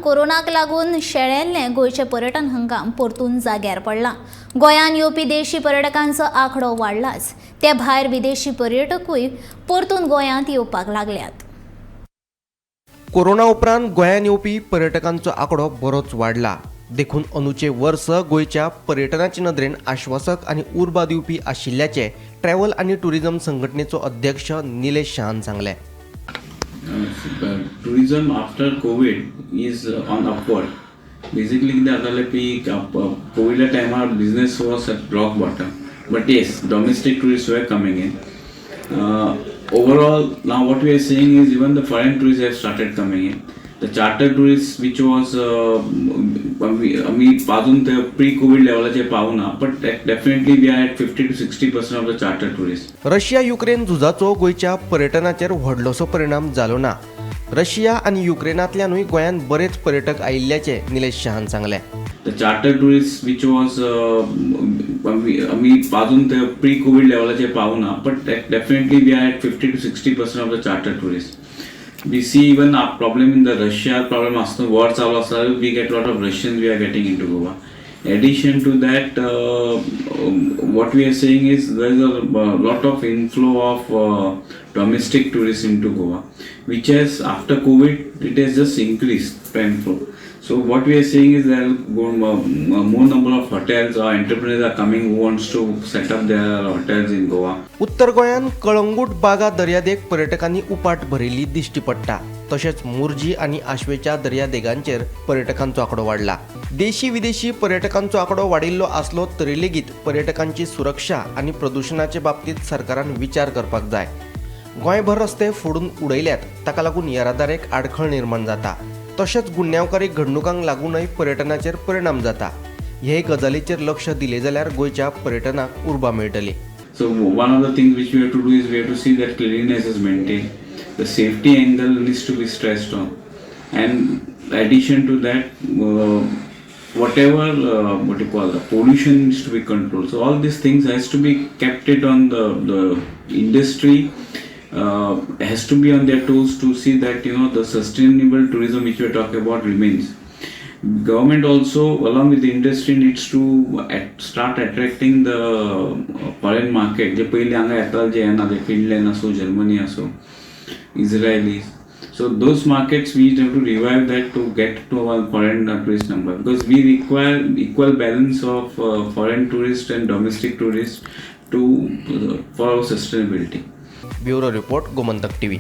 कोरोनाक लागून शेळेल्लें गोंयचें पर्यटन हंगाम परतून जाग्यार पडलां. गोंयान येवपी देशी पर्यटकांचो आंकडो वाडलाच ते भायर विदेशी पर्यटकूय परतून गोंयांत येवपाक लागल्यात. कोरोना उपरांत गोंयान येवपी पर्यटकांचो आंकडो बरोच वाडला. देखून अंदूचे वर्स गोंयच्या पर्यटनाचे नदरेन आश्वासक आनी उर्बा दिवपी आशिल्ल्याचे ट्रॅव्हल आनी टुरिझम संघटनेचो अध्यक्ष निलेश शाहान सांगले. Tourism after COVID is on upward. Basically, COVID time our business was at rock bottom. But yes, domestic tourists were coming in. Overall, now what we are seeing is even the foreign tourists have started coming in. The charter tourists, which was अजून ते pre-COVID लेवलाचे पावना, but definitely we are at 50 to 60% of the charter tourists. Russia Ukraine झुजाचो गोंयच्या पर्यटनाचेर व्हडलोसो परिणाम जालो ना. रशिया आनी युक्रेनांतल्यानूय गोंयांत बरेच पर्यटक आयिल्ल्याचे निलेश शाहान सांगले. The charter tourists, which was अजून ते pre-COVID लेवलाचे पावना, but definitely we are at 50 to 60% of the charter tourists. We see even a problem in the Russia problem asno war chalu asa, we get a lot of Russians we are getting into Goa. Addition to that, what we are saying is there is a lot of inflow of domestic tourists into Goa, which has after COVID it has just increased inflow. So what we are seeing is there are more number of hotels or entrepreneurs are coming who wants to set up their hotels in Goa. उत्तर गोंयान कळंगूट बागा दर्यादेग पर्यटकांनी उपाट भरिल्ली दिश्टी पडटा. तशेंच मुर्जी आनी आशवेच्या दर्यादेगांचेर पर्यटकांचो आंकडो वाडला. देशी विदेशी पर्यटकांचो आंकडो वाडिल्लो आसलो तरी लेगीत पर्यटकांची सुरक्षा आनी प्रदूषणाचे बाबतींत सरकारान विचार करपाक जाय. गोंयभर रस्ते फोडून उडयल्यात, ताका लागून येरादारेक आडखळ निर्माण जाता. तशेंच गुन्यांवकारी घडणुकांक लागूनय पर्यटनाचेर परिणाम जाता. हे गजालीचेर लक्ष दिले जाल्यार गोंयच्या पर्यटनाक उर्बा मेळटली. So one of the things which we have to do is we have to see that cleanliness is maintained. The safety angle needs to be stressed on, and addition to that, whatever the pollution needs to be controlled. So all these things has to be kept it on the industry. Has to be on their toes to see that the sustainable tourism which we are talking about remains. Government also along with the industry needs to start attracting the foreign market. जे पहिले हांगा येतात जे येना जे Finland असो Germany असो Israelis. So those markets we have to revive that to get to our foreign tourist number, because we require equal balance of foreign tourists and domestic tourists to for our sustainability. Bureau report Gomantak TV.